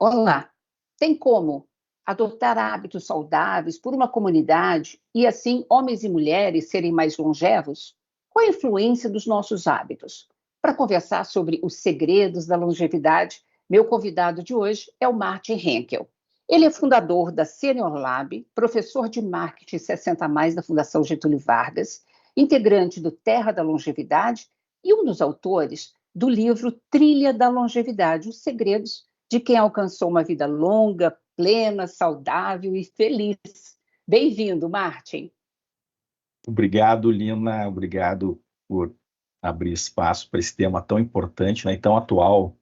Olá, tem como adotar hábitos saudáveis por uma comunidade e assim homens e mulheres serem mais longevos? Qual a influência dos nossos hábitos? Para conversar sobre os segredos da longevidade, meu convidado de hoje é o Martin Henkel. Ele é fundador da Senior Lab, professor de marketing 60 mais da Fundação Getúlio Vargas, integrante do Terra da Longevidade e um dos autores do livro Trilha da Longevidade, os segredos de quem alcançou uma vida longa, plena, saudável e feliz. Bem-vindo, Martin. Obrigado, Lina. Obrigado por abrir espaço para esse tema tão importante, né, e tão atual,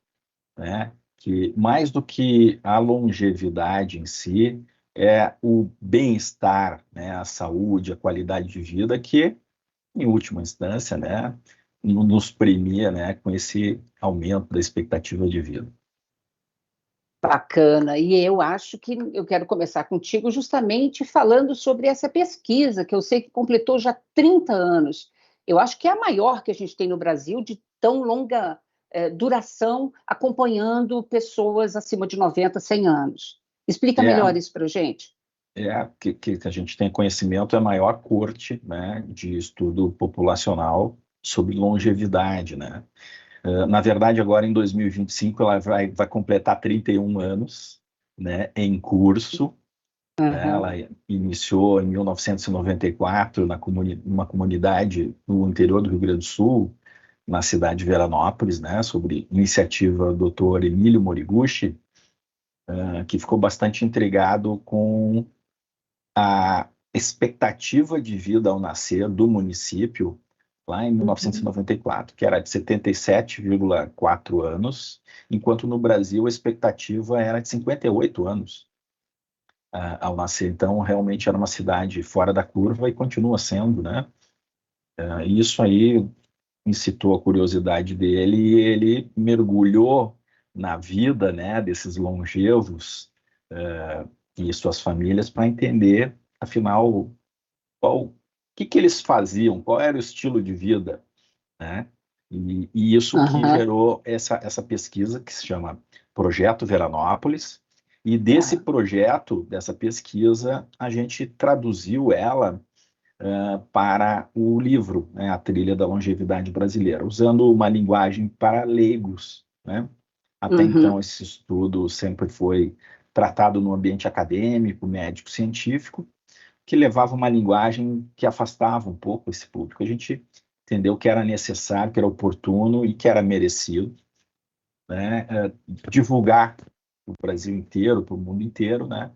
né, que mais do que a longevidade em si, é o bem-estar, né, a saúde, a qualidade de vida que, em última instância, né, nos premia, né, com esse aumento da expectativa de vida. Bacana. E eu acho que eu quero começar contigo justamente falando sobre essa pesquisa, que eu sei que completou já 30 anos. Eu acho que é a maior que a gente tem no Brasil de tão longa duração, acompanhando pessoas acima de 90, 100 anos. Explica É, melhor isso para a gente. que a gente tem conhecimento, é a maior corte, né, de estudo populacional sobre longevidade, né? Na verdade, agora em 2025, ela vai completar 31 anos, né, em curso. Né? Ela iniciou em 1994 numa comunidade no interior do Rio Grande do Sul, na cidade de Veranópolis, né, sobre iniciativa do Dr. Emílio Moriguchi, que ficou bastante intrigado com a expectativa de vida ao nascer do município lá em 1994, que era de 77,4 anos, enquanto no Brasil a expectativa era de 58 anos ao nascer. Então, realmente era uma cidade fora da curva e continua sendo, né? E isso aí incitou a curiosidade dele e ele mergulhou na vida, né, desses longevos e suas famílias para entender, afinal, o que eles faziam, qual era o estilo de vida, né? E isso que gerou essa pesquisa que se chama Projeto Veranópolis. E desse projeto, dessa pesquisa, a gente traduziu ela para o livro, né, A Trilha da Longevidade Brasileira, usando uma linguagem para leigos, né? Até então, esse estudo sempre foi tratado no ambiente acadêmico, médico-científico, que levava uma linguagem que afastava um pouco esse público. A gente entendeu que era necessário, que era oportuno e que era merecido, né, divulgar para o Brasil inteiro, para o mundo inteiro, né,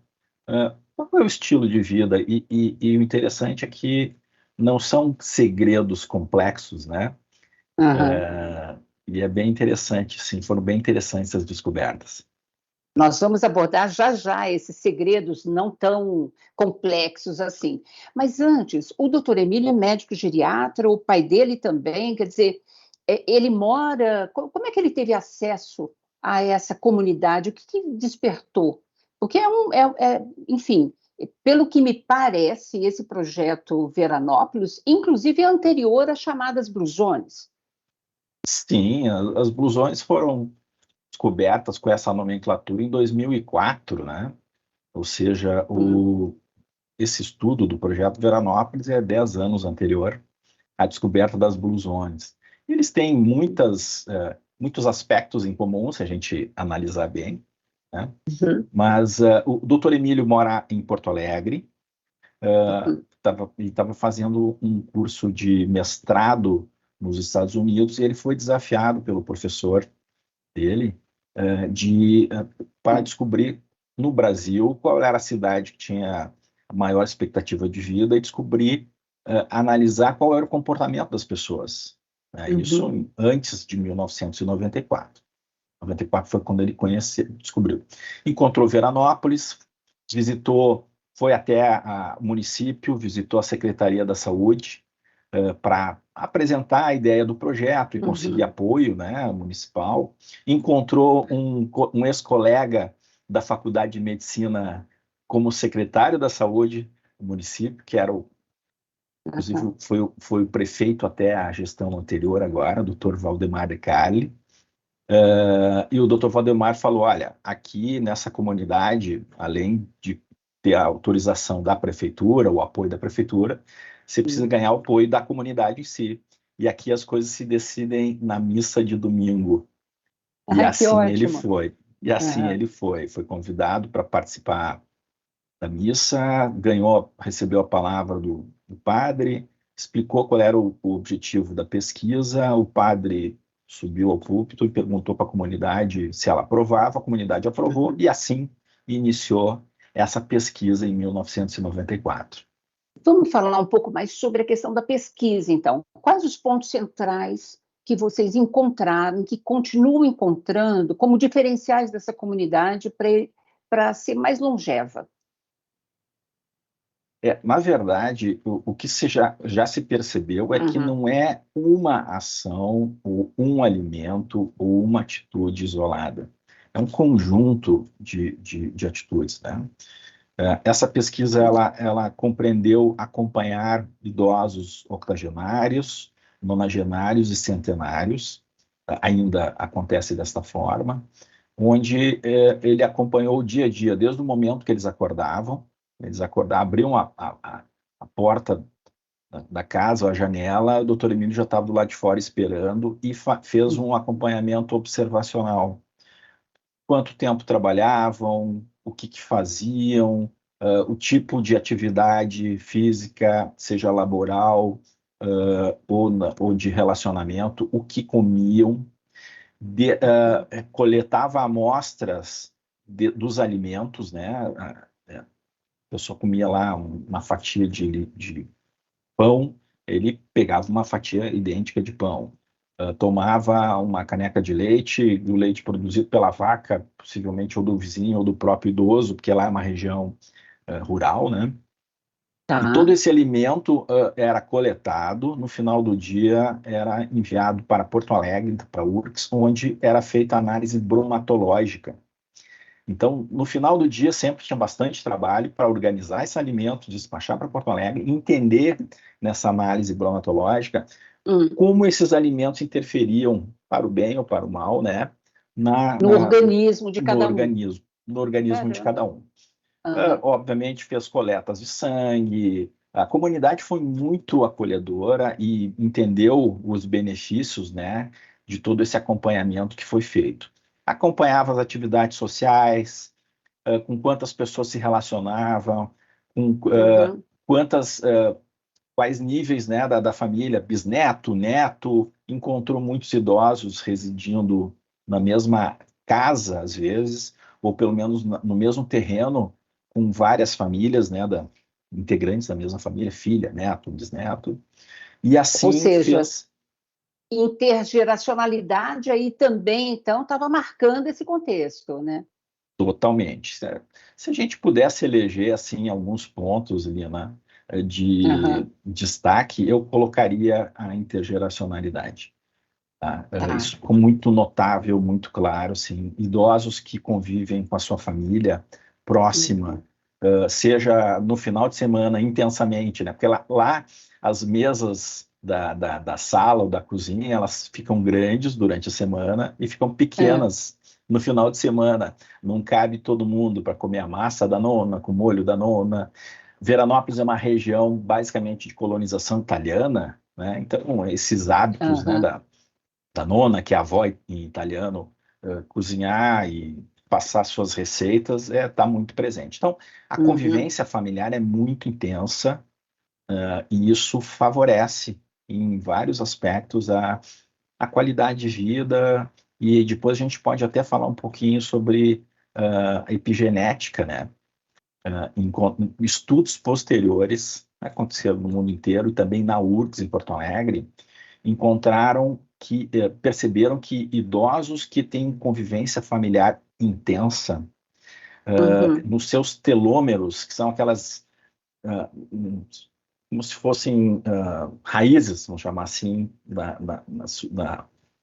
qual é o estilo de vida. E o interessante é que não são segredos complexos, né? E é bem interessante, sim, foram bem interessantes as descobertas. Nós vamos abordar já já esses segredos não tão complexos assim. Mas antes, o doutor Emílio é médico geriatra, o pai dele também, quer dizer, ele mora. Como é que ele teve acesso a essa comunidade? O que despertou? Porque enfim, pelo que me parece, esse projeto Veranópolis, inclusive, é anterior às chamadas blusões. Sim, as blusões foram descobertas com essa nomenclatura em 2004, né? Ou seja, esse estudo do projeto Veranópolis é 10 anos anterior à descoberta das blusões. Eles têm muitos aspectos em comum, se a gente analisar bem, né? Mas o doutor Emílio mora em Porto Alegre, estava fazendo um curso de mestrado nos Estados Unidos e ele foi desafiado pelo professor dele para descobrir no Brasil qual era a cidade que tinha a maior expectativa de vida e descobrir, analisar qual era o comportamento das pessoas. Né? Isso antes de 1994. 94 foi quando ele descobriu. Encontrou Veranópolis, foi até o município, visitou a Secretaria da Saúde para apresentar a ideia do projeto e conseguir apoio, né, municipal. Encontrou um ex-colega da Faculdade de Medicina como secretário da Saúde do município, que era inclusive foi o prefeito até a gestão anterior agora, o Dr. Valdemar de Carli. E o Dr. Valdemar falou, olha, aqui nessa comunidade, além de ter a autorização da prefeitura, o apoio da prefeitura, você precisa ganhar o apoio da comunidade em si. E aqui as coisas se decidem na missa de domingo. E Ai, que assim ele ótimo. foi. E assim Aham. ele foi. Foi convidado para participar da missa, ganhou, recebeu a palavra do padre, explicou qual era o objetivo da pesquisa. O padre subiu ao púlpito e perguntou para a comunidade se ela aprovava. A comunidade aprovou e assim iniciou essa pesquisa em 1994. Vamos falar um pouco mais sobre a questão da pesquisa, então. Quais os pontos centrais que vocês encontraram, que continuam encontrando como diferenciais dessa comunidade para ser mais longeva? Na verdade, o que já se percebeu é que Uhum. não é uma ação, ou um alimento, ou uma atitude isolada. É um conjunto de atitudes, né? Essa pesquisa ela compreendeu acompanhar idosos octogenários, nonagenários e centenários, ainda acontece desta forma, onde ele acompanhou o dia a dia, desde o momento que eles acordavam, abriam a porta da casa, ou a janela, o doutor Emílio já estava do lado de fora esperando e fez um acompanhamento observacional. Quanto tempo trabalhavam, o que faziam, o tipo de atividade física, seja laboral, ou de relacionamento, o que comiam, coletava amostras dos alimentos, né? A pessoa comia lá uma fatia de pão, ele pegava uma fatia idêntica de pão. Tomava uma caneca de leite, do leite produzido pela vaca, possivelmente ou do vizinho ou do próprio idoso, porque lá é uma região rural, né? E todo Tá. esse alimento era coletado, no final do dia era enviado para Porto Alegre, para a URGS, onde era feita a análise bromatológica. Então, no final do dia, sempre tinha bastante trabalho para organizar esse alimento, despachar para Porto Alegre, entender nessa análise bromatológica Hum. como esses alimentos interferiam para o bem ou para o mal, né, na, No na, organismo de cada um. no organismo de cada Caramba. um. Aham. Obviamente fez coletas de sangue, a comunidade foi muito acolhedora e entendeu os benefícios, né, de todo esse acompanhamento que foi feito. Acompanhava as atividades sociais, com quantas pessoas se relacionavam, com Uhum. quantas, quais níveis, né, da família, bisneto, neto, encontrou muitos idosos residindo na mesma casa, às vezes, ou pelo menos no mesmo terreno, com várias famílias, né, integrantes da mesma família, filha, neto, bisneto, e Ou assim seja, fez intergeracionalidade aí também, então, estava marcando esse contexto, né? totalmente. Certo? Se a gente pudesse eleger assim alguns pontos, Lina, de Aham. destaque, eu colocaria a intergeracionalidade. Tá? Tá. Isso ficou muito notável, muito claro, assim, idosos que convivem com a sua família próxima, Uhum. seja no final de semana intensamente, né? Porque lá as mesas da sala ou da cozinha, elas ficam grandes durante a semana e ficam É. pequenas no final de semana. Não cabe todo mundo para comer a massa da nona, com o molho da nona. Veranópolis é uma região basicamente de colonização italiana, né? Então, esses hábitos, né, Aham. da nona, que é a avó em italiano, cozinhar e passar suas receitas, está muito presente. Então, a Uhum. convivência familiar é muito intensa, e isso favorece, em vários aspectos, a qualidade de vida, e depois a gente pode até falar um pouquinho sobre a epigenética, né? Em estudos posteriores, aconteceram no mundo inteiro, e também na URGS, em Porto Alegre, encontraram que perceberam que idosos que têm convivência familiar intensa, Uhum. nos seus telômeros, que são aquelas como se fossem raízes, vamos chamar assim,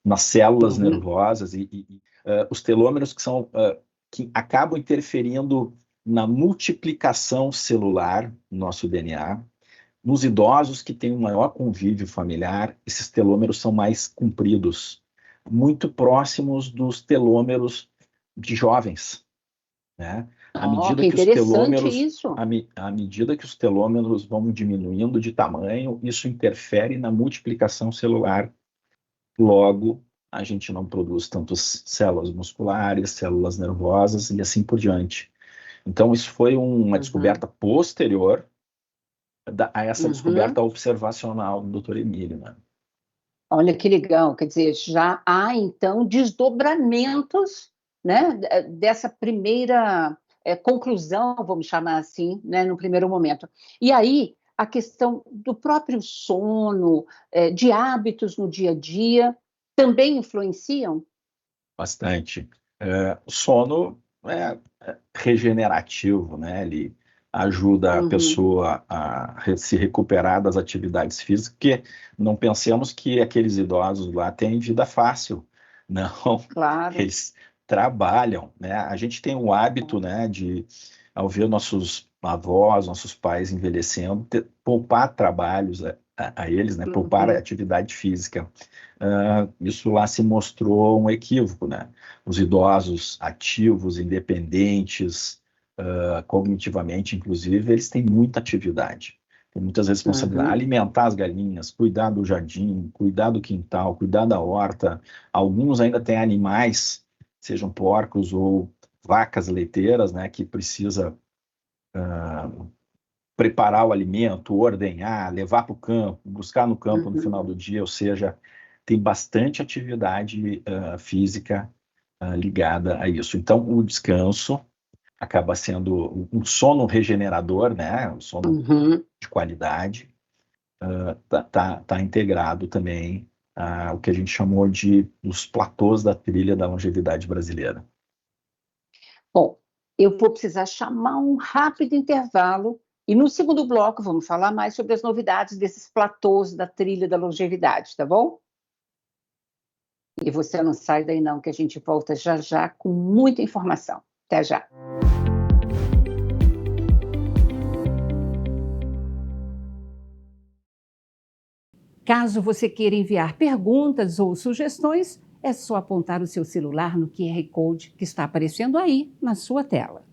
nas células Uhum. nervosas os telômeros que acabam interferindo na multiplicação celular no nosso DNA. Nos idosos que têm um maior convívio familiar, esses telômeros são mais compridos. muito próximos dos telômeros de jovens, né? À Oh, medida que que os interessante telômeros, isso. à medida que os telômeros vão diminuindo de tamanho, isso interfere na multiplicação celular. Logo, a gente não produz tantas células musculares, células nervosas e assim por diante. Então, isso foi uma Uhum, descoberta posterior a essa uhum. descoberta observacional do Dr. Emílio, né? Olha que legal, quer dizer, já há então desdobramentos, né, dessa primeira conclusão, vamos chamar assim, né, no primeiro momento. E aí a questão do próprio sono, de hábitos no dia a dia, também influenciam? Bastante. O sono é regenerativo, né? Ele ajuda a Uhum, pessoa a se recuperar das atividades físicas, porque não pensemos que aqueles idosos lá têm vida fácil. Não, claro. eles trabalham, né? A gente tem o hábito, né, de, ao ver nossos avós, nossos pais envelhecendo, poupar trabalhos a eles, né? Poupar a Uhum, atividade física. Isso lá se mostrou um equívoco, né? Os idosos ativos, independentes, cognitivamente, inclusive, eles têm muita atividade, têm muitas responsabilidades. uhum, Alimentar as galinhas, cuidar do jardim, cuidar do quintal, cuidar da horta. Alguns ainda têm animais, sejam porcos ou vacas leiteiras, né? Que precisa preparar o alimento, ordenhar, levar para o campo, buscar no campo no final uhum. do dia, ou seja, tem bastante atividade física ligada a isso. Então, o descanso acaba sendo um sono regenerador, né? Um sono Uhum. de qualidade, tá integrado também o que a gente chamou de os platôs da trilha da longevidade brasileira. Bom, eu vou precisar chamar um rápido intervalo e no segundo bloco vamos falar mais sobre as novidades desses platôs da trilha da longevidade, tá bom? E você não sai daí não, que a gente volta já já com muita informação. Até já. Caso você queira enviar perguntas ou sugestões, é só apontar o seu celular no QR Code que está aparecendo aí na sua tela.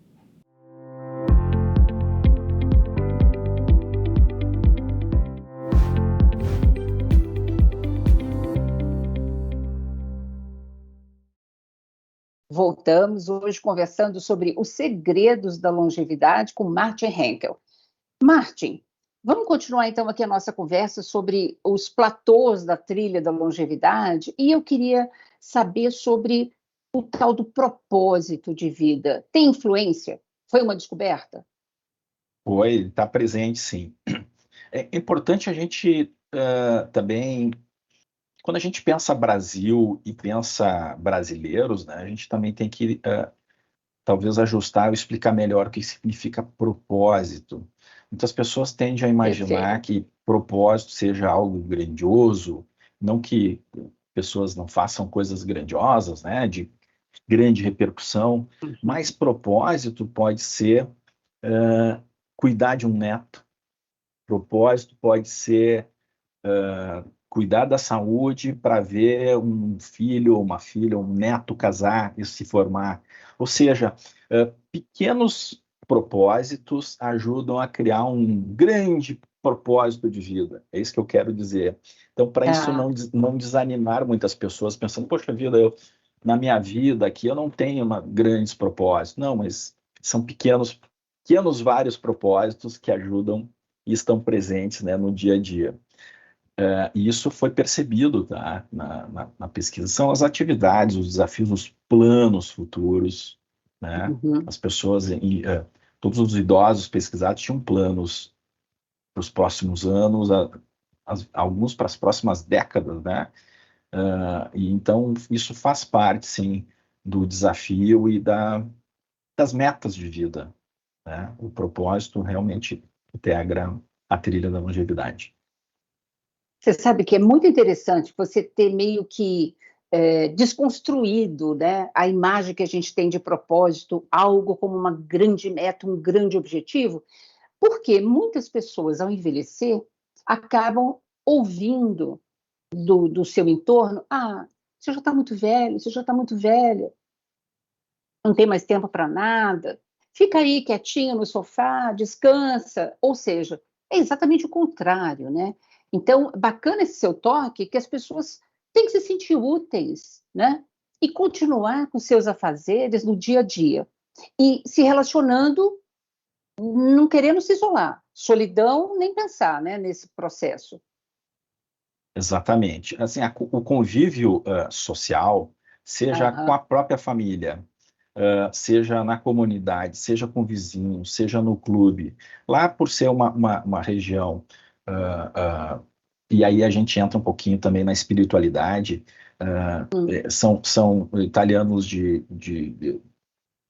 Voltamos hoje conversando sobre os segredos da longevidade com Martin Henkel. Martin, vamos continuar então aqui a nossa conversa sobre os platôs da trilha da longevidade e eu queria saber sobre o tal do propósito de vida. Tem influência? Foi uma descoberta? Foi, está presente, sim. É importante a gente também, quando a gente pensa Brasil e pensa brasileiros, né, a gente também tem que talvez ajustar ou explicar melhor o que significa propósito. Muitas pessoas tendem a imaginar Perfeito. que propósito seja algo grandioso, não que pessoas não façam coisas grandiosas, né, de grande repercussão, Uhum. mas propósito pode ser cuidar de um neto, propósito pode ser cuidar da saúde para ver um filho, uma filha, um neto casar e se formar. Ou seja, pequenos propósitos ajudam a criar um grande propósito de vida. É isso que eu quero dizer. Então, para isso Ah, não desanimar muitas pessoas pensando, poxa vida, eu, na minha vida aqui eu não tenho grandes propósitos. Não, mas são pequenos vários propósitos que ajudam e estão presentes, né, no dia a dia. E isso foi percebido, tá, na pesquisa. São as atividades, os desafios, os planos futuros, né? uhum. As pessoas, todos os idosos pesquisados tinham planos para os próximos anos, alguns para as próximas décadas, né? E então isso faz parte, sim, do desafio e das metas de vida, né? O propósito realmente integra a trilha da longevidade. Você sabe que é muito interessante você ter meio que desconstruído, né, a imagem que a gente tem de propósito, algo como uma grande meta, um grande objetivo, porque muitas pessoas, ao envelhecer, acabam ouvindo do seu entorno, ah, você já está muito velho, você já está muito velha, não tem mais tempo para nada, fica aí quietinho no sofá, descansa. Ou seja, é exatamente o contrário, né? Então, bacana esse seu toque, que as pessoas têm que se sentir úteis, né? E continuar com seus afazeres no dia a dia. E se relacionando, não querendo se isolar. Solidão, nem pensar, né, nesse processo. Exatamente. Assim, o convívio social, seja com Aham. a própria família, seja na comunidade, seja com vizinhos, seja no clube, lá por ser uma região, ah, ah, e aí a gente entra um pouquinho também na espiritualidade, são italianos de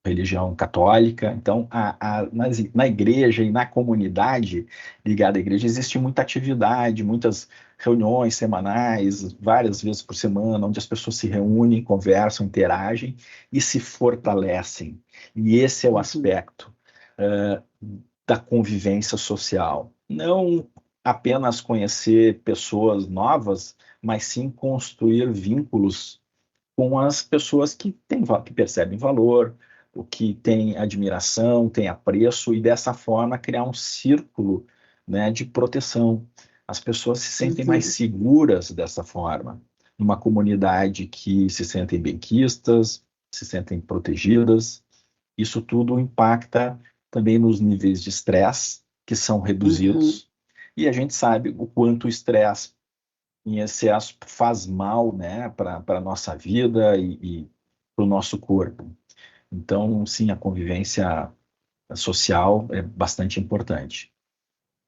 religião católica. Então, na igreja e na comunidade ligada à igreja, existe muita atividade, muitas reuniões semanais, várias vezes por semana, onde as pessoas se reúnem, conversam, interagem e se fortalecem. E esse é o Uhum. aspecto eh, da convivência social. Não apenas conhecer pessoas novas, mas sim construir vínculos com as pessoas que que percebem valor, o que tem admiração, tem apreço, e dessa forma criar um círculo, né, de proteção. As pessoas se sentem mais Uhum. seguras dessa forma, numa comunidade que se sentem benquistas, se sentem protegidas. Isso tudo impacta também nos níveis de estresse, que são Uhum. reduzidos, e a gente sabe o quanto o estresse em excesso faz mal, né, para a nossa vida e para o nosso corpo. Então, sim, a convivência social é bastante importante.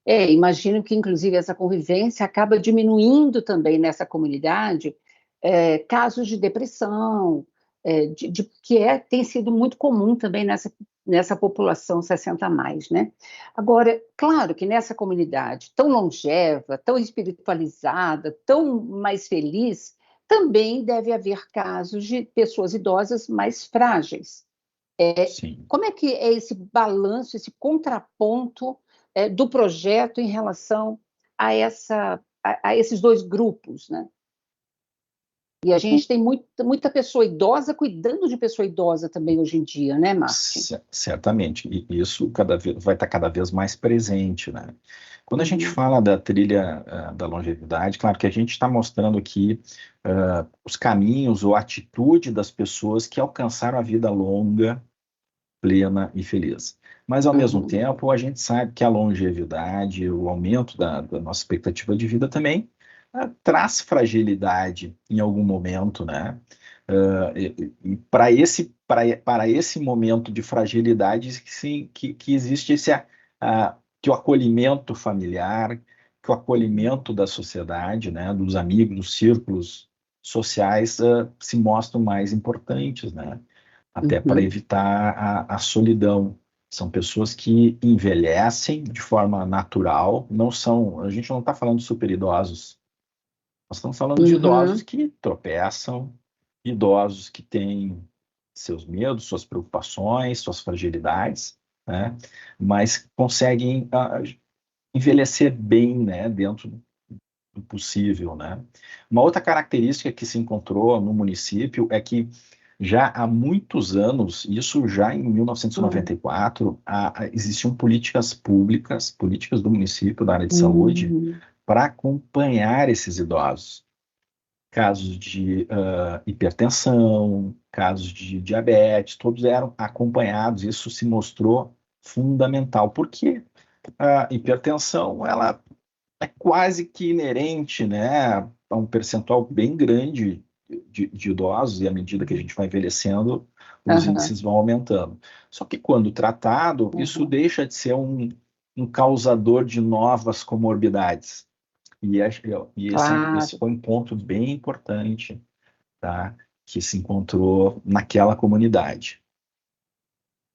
Imagino que, inclusive, essa convivência acaba diminuindo também nessa comunidade casos de depressão, tem sido muito comum também nessa população 60 a mais, né? Agora, claro que nessa comunidade tão longeva, tão espiritualizada, tão mais feliz, também deve haver casos de pessoas idosas mais frágeis. Sim. Como é que é esse balanço, esse contraponto do projeto em relação a esses dois grupos, né? E a gente tem muita pessoa idosa cuidando de pessoa idosa também hoje em dia, né, Martin? Certamente, e isso cada vez, vai estar cada vez mais presente, né? Quando a gente Uhum. fala da trilha da longevidade, claro que a gente está mostrando aqui os caminhos ou a atitude das pessoas que alcançaram a vida longa, plena e feliz. Mas, ao mesmo Uhum. tempo, a gente sabe que a longevidade, o aumento da nossa expectativa de vida também traz fragilidade em algum momento, né? E para esse momento de fragilidade, sim, que existe que o acolhimento familiar, que o Uhum. acolhimento da sociedade, né, dos amigos, dos círculos sociais, se mostram mais importantes, né? Até para Uhum. evitar a solidão. São pessoas que envelhecem de forma natural, não são, a gente não está falando de super idosos, nós estamos falando de idosos Uhum. que tropeçam, idosos que têm seus medos, suas preocupações, suas fragilidades, né? Mas conseguem envelhecer bem, né? Dentro do possível, né? Uma outra característica que se encontrou no município é que já há muitos anos, isso já em Uhum. 1994, existiam políticas públicas, políticas do município da área de saúde, Uhum. para acompanhar esses idosos. Casos de hipertensão, casos de diabetes, todos eram acompanhados. Isso se mostrou fundamental, porque a hipertensão, ela é quase que inerente, né, a um percentual bem grande de idosos, e à medida que a gente vai envelhecendo, os Aham. índices vão aumentando. Só que quando tratado, isso Uhum. deixa de ser um causador de novas comorbidades. Esse Claro. foi um ponto bem importante, tá, que se encontrou naquela comunidade.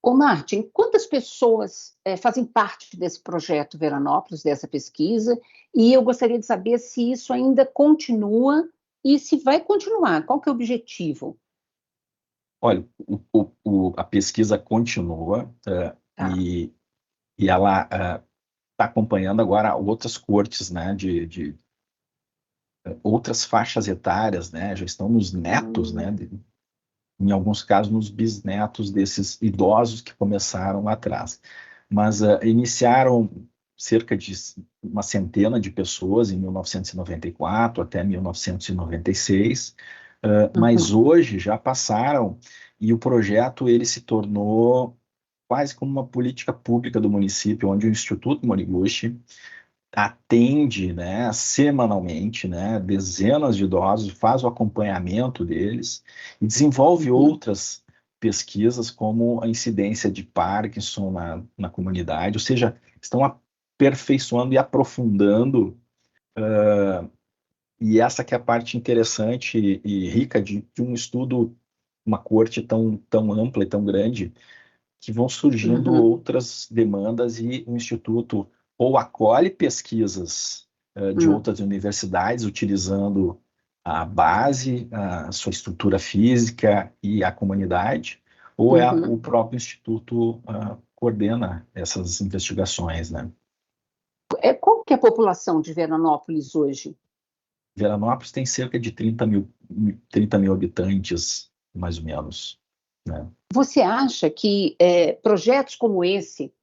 Ô, Martin, quantas pessoas fazem parte desse projeto Veranópolis, dessa pesquisa? E eu gostaria de saber se isso ainda continua e se vai continuar. Qual que é o objetivo? Olha, a pesquisa continua, Tá. e ela está acompanhando agora outras cortes, né, outras faixas etárias, né? Já estão nos netos, né? Em alguns casos, nos bisnetos desses idosos que começaram lá atrás. Mas iniciaram cerca de uma centena de pessoas em 1994 até 1996, mas hoje já passaram e o projeto ele se tornou quase como uma política pública do município, onde o Instituto Moriguchi atende, né, semanalmente, né, dezenas de idosos, faz o acompanhamento deles e desenvolve outras pesquisas como a incidência de Parkinson na comunidade, ou seja, estão aperfeiçoando e aprofundando, e essa que é a parte interessante e rica de um estudo, uma corte tão ampla e tão grande, que vão surgindo outras demandas e o Instituto ou acolhe pesquisas de outras universidades, utilizando a base, a sua estrutura física e a comunidade, ou o próprio Instituto coordena essas investigações, né? Qual que é a população de Veranópolis hoje? Veranópolis tem cerca de 30 mil habitantes, mais ou menos, né? Você acha que projetos como esse,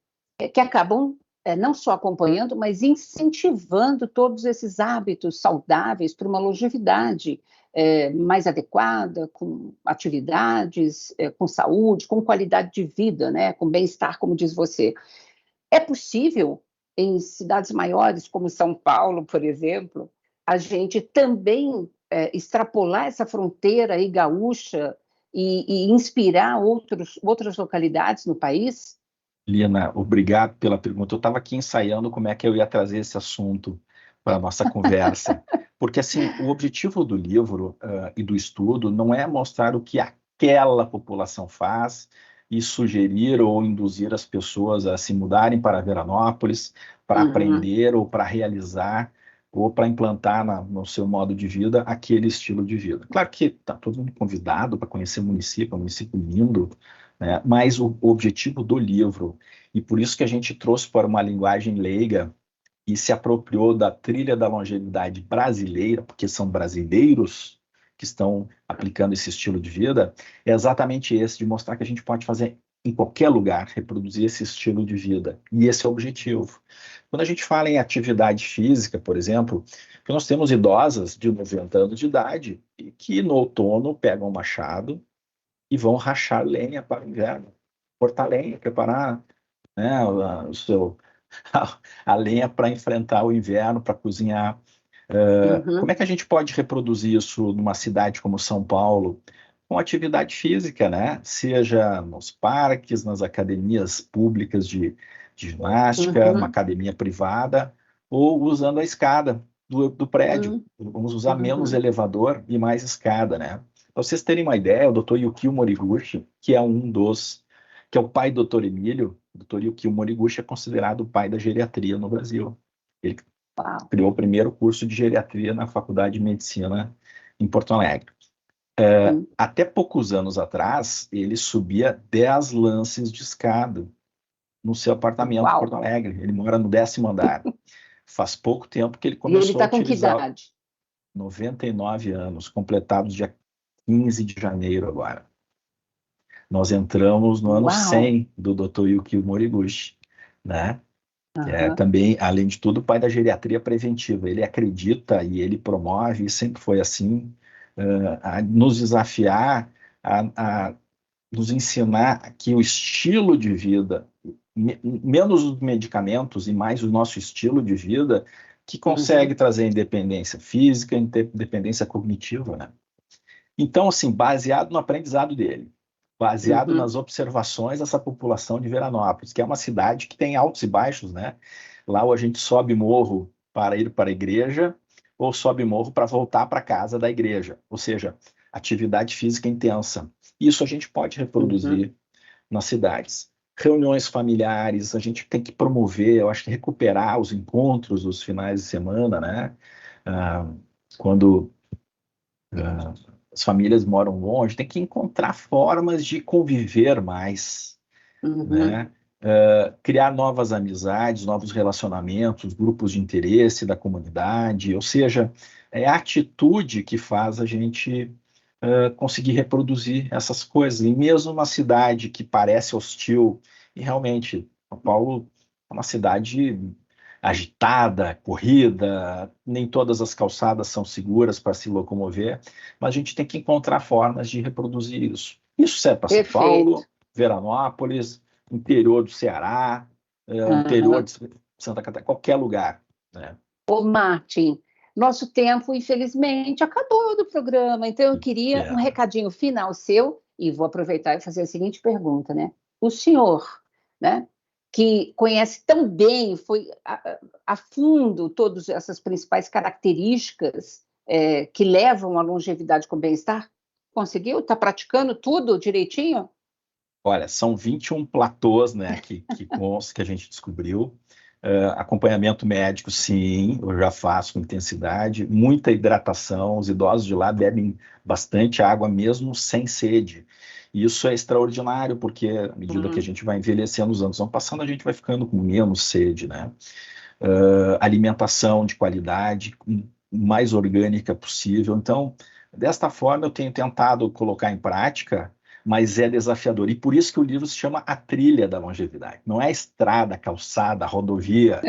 que acabam não só acompanhando, mas incentivando todos esses hábitos saudáveis para uma longevidade mais adequada, com atividades, com saúde, com qualidade de vida, né, com bem-estar, como diz você. É possível, em cidades maiores como São Paulo, por exemplo, a gente também extrapolar essa fronteira aí gaúcha e inspirar outras localidades no país? Lina, obrigado pela pergunta. Eu estava aqui ensaiando como é que eu ia trazer esse assunto para a nossa conversa. Porque, assim, o objetivo do livro e do estudo não é mostrar o que aquela população faz e sugerir ou induzir as pessoas a se mudarem para Veranópolis para aprender ou para realizar ou para implantar no seu modo de vida aquele estilo de vida. Claro que está todo mundo convidado para conhecer o município, é um município lindo, né? Mas o objetivo do livro, e por isso que a gente trouxe para uma linguagem leiga e se apropriou da trilha da longevidade brasileira, porque são brasileiros que estão aplicando esse estilo de vida, é exatamente esse, de mostrar que a gente pode fazer em qualquer lugar, reproduzir esse estilo de vida. E esse é o objetivo. Quando a gente fala em atividade física, por exemplo, nós temos idosas de 90 anos de idade que no outono pegam um machado e vão rachar lenha para o inverno, cortar lenha, preparar, né, a lenha para enfrentar o inverno, para cozinhar. Como é que a gente pode reproduzir isso numa cidade como São Paulo? Com atividade física, né? Seja nos parques, nas academias públicas de ginástica, uma academia privada, ou usando a escada do prédio. Vamos usar menos elevador e mais escada, né? Para vocês terem uma ideia, o Dr. Yukio Moriguchi, que é que é o pai do Dr. Emílio, o Dr. Yukio Moriguchi é considerado o pai da geriatria no Brasil. Ele criou o primeiro curso de geriatria na Faculdade de Medicina em Porto Alegre. Até poucos anos atrás, ele subia 10 lances de escada no seu apartamento em Porto Alegre. Ele mora no 10º andar. Faz pouco tempo que ele E ele começou a está com que utilizar. idade? 99 anos, completados dia 15 de janeiro agora. Nós entramos no ano 100 do Dr. Yukio Moriguchi, né? Também, além de tudo, o pai da geriatria preventiva. Ele acredita e ele promove, e sempre foi assim, a nos desafiar, a nos ensinar que o estilo de vida, menos os medicamentos e mais o nosso estilo de vida, que consegue trazer independência física, independência cognitiva, né? Então, assim, baseado no aprendizado dele, baseado nas observações dessa população de Veranópolis, que é uma cidade que tem altos e baixos, né? Lá a gente sobe morro para ir para a igreja ou sobe morro para voltar para casa da igreja, ou seja, atividade física intensa. Isso a gente pode reproduzir nas cidades. Reuniões familiares, a gente tem que promover, eu acho que recuperar os encontros dos finais de semana, né? Quando as famílias moram longe, tem que encontrar formas de conviver mais, né? criar novas amizades, novos relacionamentos, grupos de interesse da comunidade, ou seja, é a atitude que faz a gente conseguir reproduzir essas coisas. E mesmo uma cidade que parece hostil, e realmente, São Paulo é uma cidade agitada, corrida, nem todas as calçadas são seguras para se locomover, mas a gente tem que encontrar formas de reproduzir isso. Isso serve para São Perfeito. Paulo, Veranópolis, interior do Ceará, interior Uhum. de Santa Catarina, qualquer lugar, né? Ô, Martin, nosso tempo, infelizmente, acabou do programa, então eu Que queria um pena. recadinho final seu, e vou aproveitar e fazer a seguinte pergunta, né? O senhor, né, que conhece tão bem, foi a fundo todas essas principais características que levam à longevidade com bem-estar, conseguiu? Está praticando tudo direitinho? Olha, são 21 platôs, né, que a gente descobriu. Acompanhamento médico, sim, eu já faço com intensidade. Muita hidratação, os idosos de lá bebem bastante água mesmo sem sede. E isso é extraordinário, porque à medida que a Uhum. gente vai envelhecendo, os anos vão passando, a gente vai ficando com menos sede, né? Alimentação de qualidade, mais orgânica possível. Então, desta forma, eu tenho tentado colocar em prática, mas é desafiador. E por isso que o livro se chama A Trilha da Longevidade. Não é a estrada, a calçada, a rodovia.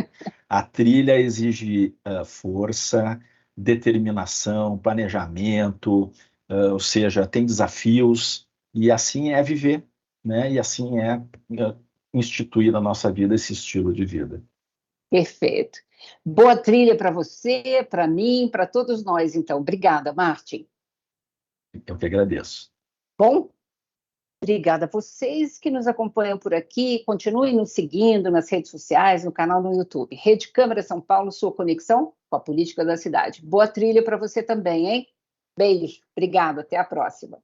A trilha exige força, determinação, planejamento, ou seja, tem desafios, e assim é viver, né? E assim é instituir na nossa vida esse estilo de vida. Perfeito. Boa trilha para você, para mim, para todos nós, então. Obrigada, Martin. Eu que agradeço. Bom, obrigada a vocês que nos acompanham por aqui. Continuem nos seguindo nas redes sociais, no canal no YouTube. Rede Câmara São Paulo, sua conexão com a política da cidade. Boa trilha para você também, hein? Beijo. Obrigada. Até a próxima.